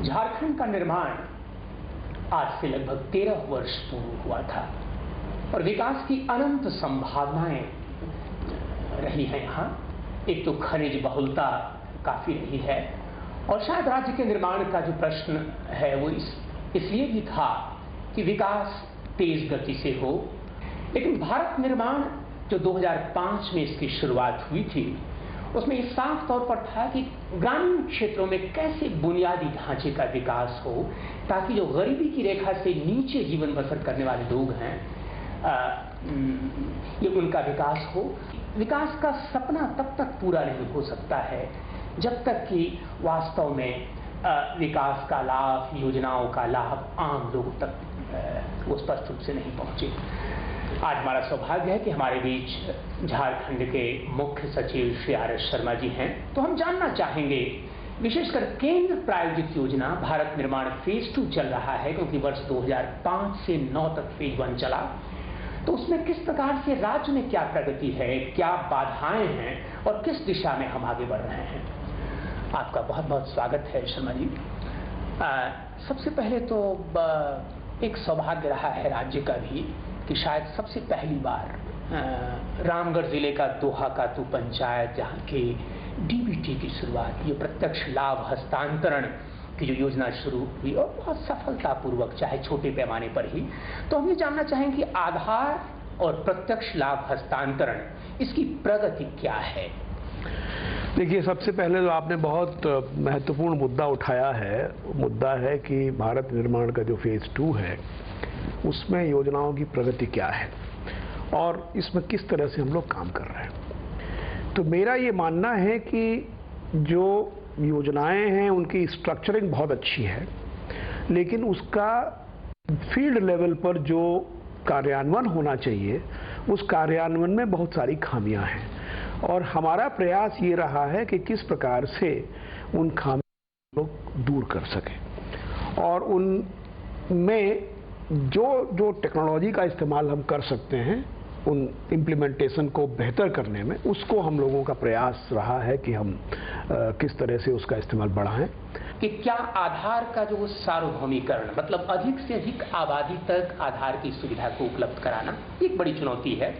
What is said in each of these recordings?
झारखंड का निर्माण आज से लगभग 13 वर्ष पूर्व हुआ था और विकास की अनंत संभावनाएं रही हैं। यहाँ एक तो खनिज बहुलता काफी रही है और शायद राज्य के निर्माण का जो प्रश्न है वो इसलिए भी था कि विकास तेज गति से हो। लेकिन भारत निर्माण जो 2005 में इसकी शुरुआत हुई थी उसमें इस साफ तौर पर था कि ग्रामीण क्षेत्रों में कैसे बुनियादी ढांचे का विकास हो ताकि जो गरीबी की रेखा से नीचे जीवन बसर करने वाले लोग हैं ये उनका विकास हो। विकास का सपना तब तक पूरा नहीं हो सकता है जब तक कि वास्तव में विकास का लाभ, योजनाओं का लाभ आम लोगों तक वो स्पष्ट रूप से नहीं पहुंचे। आज हमारा सौभाग्य है कि हमारे बीच झारखंड के मुख्य सचिव श्री आर.एस. शर्मा जी हैं। तो हम जानना चाहेंगे, विशेषकर केंद्र प्रायोजित योजना भारत निर्माण फेज 2 चल रहा है क्योंकि वर्ष 2005 से 9 तक फेज 1 चला, तो उसमें किस प्रकार से राज्य में क्या प्रगति है, क्या बाधाएं हैं और किस दिशा में हम आगे बढ़ रहे हैं। आपका बहुत बहुत स्वागत है शर्मा जी। सबसे पहले तो एक सौभाग्य रहा है राज्य का भी कि शायद सबसे पहली बार रामगढ़ जिले का दोहा कातू पंचायत जहाँ के डीबीटी की शुरुआत, ये प्रत्यक्ष लाभ हस्तांतरण की जो योजना शुरू हुई और बहुत सफलतापूर्वक, चाहे छोटे पैमाने पर ही। तो हम ये जानना चाहेंगे कि आधार और प्रत्यक्ष लाभ हस्तांतरण इसकी प्रगति क्या है। देखिए, सबसे पहले तो आपने बहुत महत्वपूर्ण मुद्दा उठाया है। मुद्दा है कि भारत निर्माण का जो फेज 2 है उसमें योजनाओं की प्रगति क्या है और इसमें किस तरह से हम लोग काम कर रहे हैं। तो मेरा ये मानना है कि जो योजनाएं हैं उनकी स्ट्रक्चरिंग बहुत अच्छी है, लेकिन उसका फील्ड लेवल पर जो कार्यान्वयन होना चाहिए उस कार्यान्वयन में बहुत सारी खामियां हैं और हमारा प्रयास ये रहा है कि किस प्रकार से उन खामियों को दूर कर सकें और उनमें जो टेक्नोलॉजी का इस्तेमाल हम कर सकते हैं उन इम्प्लीमेंटेशन को बेहतर करने में, उसको हम लोगों का प्रयास रहा है कि हम किस तरह से उसका इस्तेमाल बढ़ाएं। कि क्या आधार का जो सार्वभौमिकरण, मतलब अधिक से अधिक आबादी तक आधार की सुविधा को उपलब्ध कराना एक बड़ी चुनौती है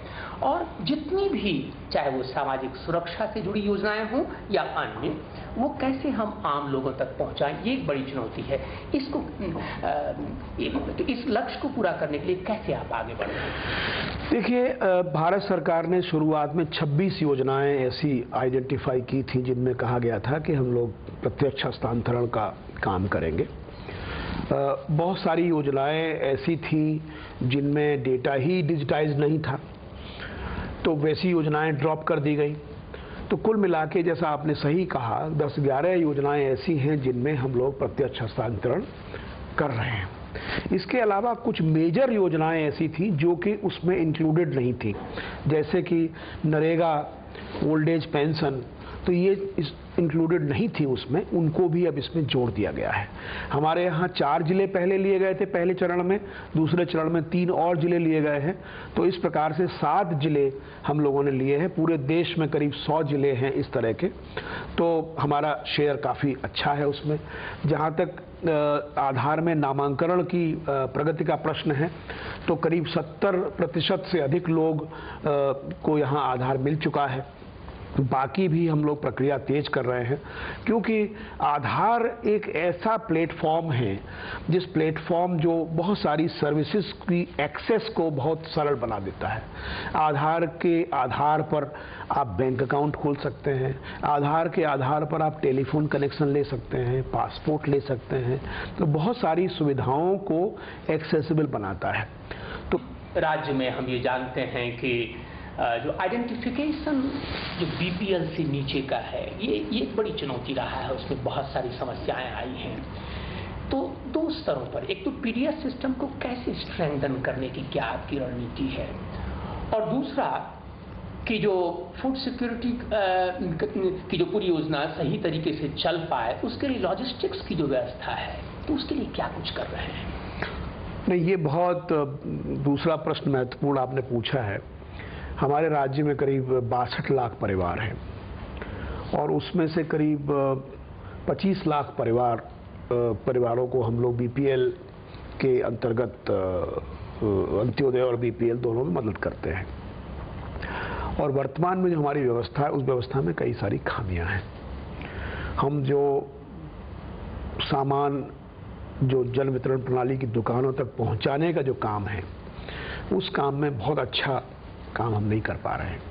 और जितनी भी, चाहे वो सामाजिक सुरक्षा से जुड़ी योजनाएं हों या अन्य, वो कैसे हम आम लोगों तक पहुंचाएं, ये एक बड़ी चुनौती है। इसको तो इस लक्ष्य को पूरा करने के लिए कैसे आप आगे बढ़ रहे हैं? देखिए, भारत सरकार ने शुरुआत में 26 योजनाएं ऐसी आइडेंटिफाई की थी जिनमें कहा गया था कि हम लोग प्रत्यक्ष हस्तांतरण का काम करेंगे। बहुत सारी योजनाएं ऐसी थी जिनमें डेटा ही डिजिटाइज नहीं था, तो वैसी योजनाएं ड्रॉप कर दी गई। तो कुल मिला के, जैसा आपने सही कहा, 10-11 योजनाएं ऐसी हैं जिनमें हम लोग प्रत्यक्ष हस्तांतरण कर रहे हैं। इसके अलावा कुछ मेजर योजनाएं ऐसी थी जो कि उसमें इंक्लूडेड नहीं थी, जैसे कि नरेगा, ओल्ड एज पेंशन, तो ये इंक्लूडेड नहीं थी उसमें, उनको भी अब इसमें जोड़ दिया गया है। हमारे यहाँ 4 जिले पहले लिए गए थे पहले चरण में, दूसरे चरण में 3 और जिले लिए गए हैं, तो इस प्रकार से 7 जिले हम लोगों ने लिए हैं। पूरे देश में करीब 100 जिले हैं इस तरह के, तो हमारा शेयर काफ़ी अच्छा है उसमें। जहाँ तक आधार में नामांकन की प्रगति का प्रश्न है, तो करीब 70% से अधिक लोग को यहाँ आधार मिल चुका है। बाकी भी हम लोग प्रक्रिया तेज कर रहे हैं क्योंकि आधार एक ऐसा प्लेटफॉर्म है जिस प्लेटफॉर्म जो बहुत सारी सर्विसेज की एक्सेस को बहुत सरल बना देता है। आधार के आधार पर आप बैंक अकाउंट खोल सकते हैं, आधार के आधार पर आप टेलीफोन कनेक्शन ले सकते हैं, पासपोर्ट ले सकते हैं, तो बहुत सारी सुविधाओं को एक्सेसिबल बनाता है। तो राज्य में हम ये जानते हैं कि जो आइडेंटिफिकेशन जो बीपीएल से नीचे का है, ये एक बड़ी चुनौती रहा है, उसमें बहुत सारी समस्याएं आई हैं। तो 2 स्तरों पर, एक तो पीडीएस सिस्टम को कैसे स्ट्रेंथन करने की क्या आपकी रणनीति है, और दूसरा कि जो फूड सिक्योरिटी की जो पूरी योजना सही तरीके से चल पाए उसके लिए लॉजिस्टिक्स की जो व्यवस्था है, तो उसके लिए क्या कुछ कर रहे हैं? नहीं, ये बहुत दूसरा प्रश्न महत्वपूर्ण आपने पूछा है। हमारे राज्य में करीब 62 लाख परिवार हैं और उसमें से करीब 25 लाख परिवार परिवारों को हम लोग बीपीएल के अंतर्गत अंत्योदय और बीपीएल दोनों में मदद करते हैं। और वर्तमान में जो हमारी व्यवस्था है उस व्यवस्था में कई सारी खामियां हैं। हम जो सामान जो जन वितरण प्रणाली की दुकानों तक पहुंचाने का जो काम है उस काम में बहुत अच्छा काम हम नहीं कर पा रहे हैं।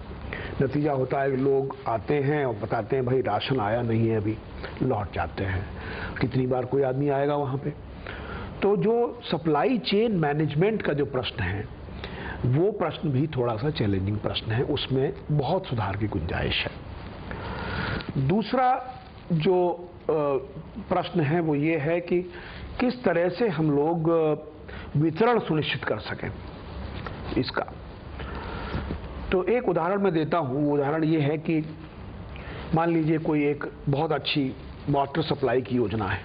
नतीजा होता है कि लोग आते हैं और बताते हैं भाई राशन आया नहीं है, अभी लौट जाते हैं। कितनी बार कोई आदमी आएगा वहाँ पे? तो जो सप्लाई चेन मैनेजमेंट का जो प्रश्न है वो प्रश्न भी थोड़ा सा चैलेंजिंग प्रश्न है, उसमें बहुत सुधार की गुंजाइश है। दूसरा जो प्रश्न है वो ये है कि किस तरह से हम लोग वितरण सुनिश्चित कर सकें इसका। तो एक उदाहरण मैं देता हूँ। उदाहरण ये है कि मान लीजिए कोई एक बहुत अच्छी वाटर सप्लाई की योजना है,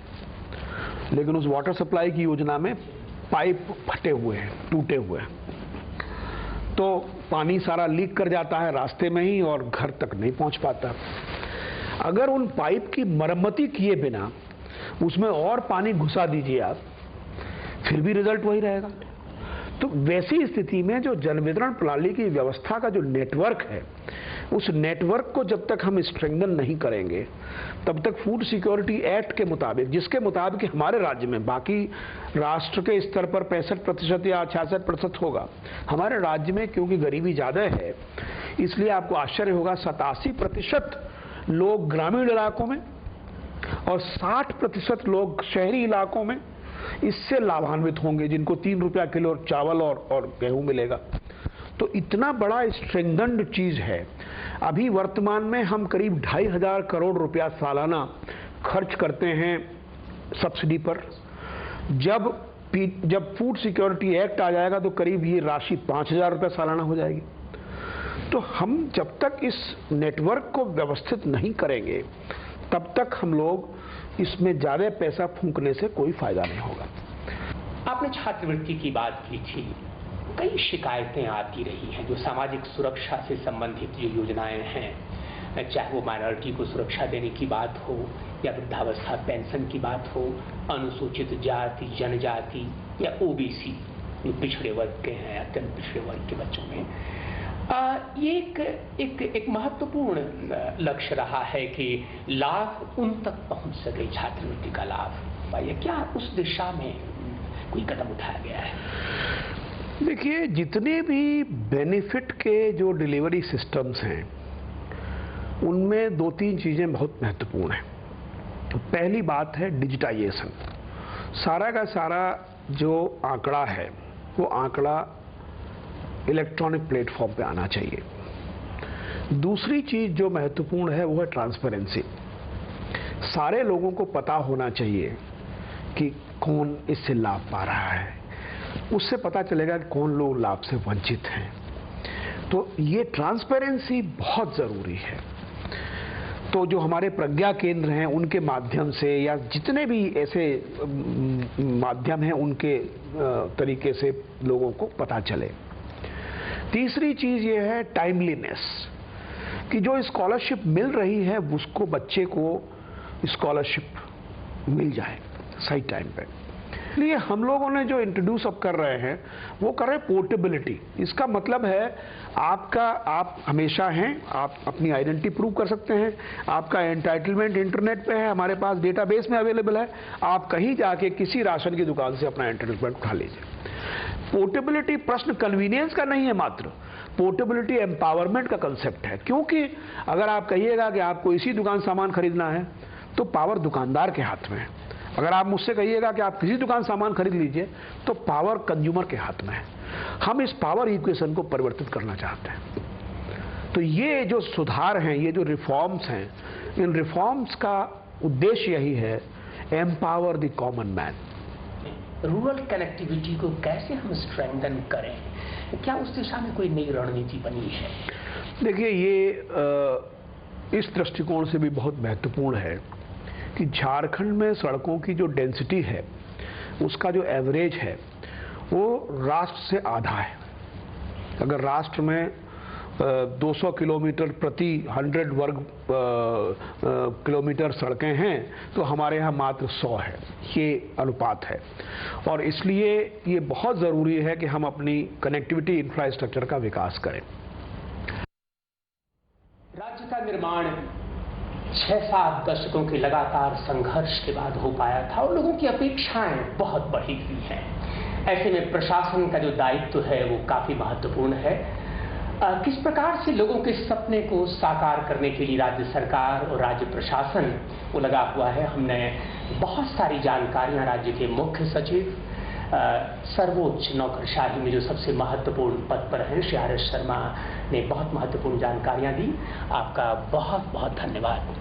लेकिन उस वाटर सप्लाई की योजना में पाइप फटे हुए हैं, टूटे हुए हैं, तो पानी सारा लीक कर जाता है रास्ते में ही और घर तक नहीं पहुंच पाता। अगर उन पाइप की मरम्मती किए बिना उसमें और पानी घुसा दीजिए आप, फिर भी रिजल्ट वही रहेगा। तो वैसी स्थिति में जो जन वितरण प्रणाली की व्यवस्था का जो नेटवर्क है, उस नेटवर्क को जब तक हम स्ट्रेंथन नहीं करेंगे तब तक फूड सिक्योरिटी एक्ट के मुताबिक, जिसके मुताबिक हमारे राज्य में, बाकी राष्ट्र के स्तर पर 65% या 66% होगा, हमारे राज्य में क्योंकि गरीबी ज़्यादा है इसलिए आपको आश्चर्य होगा 87% लोग ग्रामीण इलाकों में और 60% लोग शहरी इलाकों में इससे लाभान्वित होंगे, जिनको 3 रुपया किलो चावल और गेहूं मिलेगा। तो इतना बड़ा स्ट्रेंथन्ड चीज है। अभी वर्तमान में हम करीब 2,500 करोड़ रुपया सालाना खर्च करते हैं सब्सिडी पर। जब फूड सिक्योरिटी एक्ट आ जाएगा तो करीब ये राशि 5,000 रुपया सालाना हो जाएगी। तो हम जब तक इस नेटवर्क को व्यवस्थित नहीं करेंगे तब तक हम लोग इसमें ज्यादा पैसा फूंकने से कोई फायदा नहीं होगा। आपने छात्रवृत्ति की बात की थी। कई शिकायतें आती रही हैं जो सामाजिक सुरक्षा से संबंधित जो योजनाएं हैं, चाहे वो माइनॉरिटी को सुरक्षा देने की बात हो या वृद्धावस्था पेंशन की बात हो, अनुसूचित जाति जनजाति या ओबीसी जो पिछड़े वर्ग के हैं, अत्यंत पिछड़े वर्ग के बच्चों में ये एक महत्वपूर्ण लक्ष्य रहा है कि लाभ उन तक पहुंच सके, छात्रवृत्ति का लाभ। ये क्या उस दिशा में कोई कदम उठाया गया है? देखिए, जितने भी बेनिफिट के जो डिलीवरी सिस्टम्स हैं उनमें 2-3 चीजें बहुत महत्वपूर्ण हैं। पहली बात है डिजिटाइजेशन। सारा का सारा जो आंकड़ा है वो आंकड़ा इलेक्ट्रॉनिक प्लेटफॉर्म पे आना चाहिए। दूसरी चीज जो महत्वपूर्ण है वो है ट्रांसपेरेंसी। सारे लोगों को पता होना चाहिए कि कौन इससे लाभ पा रहा है, उससे पता चलेगा कि कौन लोग लाभ से वंचित हैं। तो ये ट्रांसपेरेंसी बहुत जरूरी है। तो जो हमारे प्रज्ञा केंद्र हैं उनके माध्यम से या जितने भी ऐसे माध्यम हैं उनके तरीके से लोगों को पता चले। तीसरी चीज ये है टाइमलीनेस, कि जो स्कॉलरशिप मिल रही है उसको बच्चे को स्कॉलरशिप मिल जाए सही टाइम पे। इसलिए हम लोगों ने जो इंट्रोड्यूस अब कर रहे हैं वो कर रहे हैं पोर्टेबिलिटी। इसका मतलब है आप हमेशा हैं, आप अपनी आइडेंटिटी प्रूव कर सकते हैं, आपका एंटाइटलमेंट इंटरनेट पे है, हमारे पास डेटाबेस में अवेलेबल है, आप कहीं जाके किसी राशन की दुकान से अपना एंटाइटलमेंट उठा लीजिए। पोर्टेबिलिटी प्रश्न कन्वीनियंस का नहीं है, मात्र पोर्टेबिलिटी एम्पावरमेंट का कंसेप्ट है। क्योंकि अगर आप कहिएगा कि आपको इसी दुकान सामान खरीदना है तो पावर दुकानदार के हाथ में है। अगर आप मुझसे कहिएगा कि आप किसी दुकान सामान खरीद लीजिए तो पावर कंज्यूमर के हाथ में है। हम इस पावर इक्वेशन को परिवर्तित करना चाहते हैं। तो ये जो सुधार हैं, ये जो रिफॉर्म्स हैं, इन रिफॉर्म्स का उद्देश्य यही है, empower the common man. Rural connectivity को कैसे हम स्ट्रेंथन करें, क्या उस दिशा में कोई नई रणनीति बनी है? देखिए, ये इस दृष्टिकोण से भी बहुत महत्वपूर्ण है कि झारखंड में सड़कों की जो डेंसिटी है उसका जो एवरेज है वो राष्ट्र से आधा है। अगर राष्ट्र में 200 किलोमीटर प्रति 100 वर्ग किलोमीटर सड़कें हैं तो हमारे यहाँ मात्र 100 है। ये अनुपात है और इसलिए ये बहुत ज़रूरी है कि हम अपनी कनेक्टिविटी इंफ्रास्ट्रक्चर का विकास करें। राज्य का निर्माण 6-7 दशकों के लगातार संघर्ष के बाद हो पाया था और लोगों की अपेक्षाएं बहुत बढ़ी हुई हैं। ऐसे में प्रशासन का जो दायित्व है वो काफी महत्वपूर्ण है। किस प्रकार से लोगों के सपने को साकार करने के लिए राज्य सरकार और राज्य प्रशासन वो लगा हुआ है, हमने बहुत सारी जानकारियां राज्य के मुख्य सचिव सर्वोच्च नौकरशाही में जो सबसे महत्वपूर्ण पद पर हैं श्री आर एस शर्मा ने बहुत महत्वपूर्ण जानकारियां दी। आपका बहुत बहुत धन्यवाद।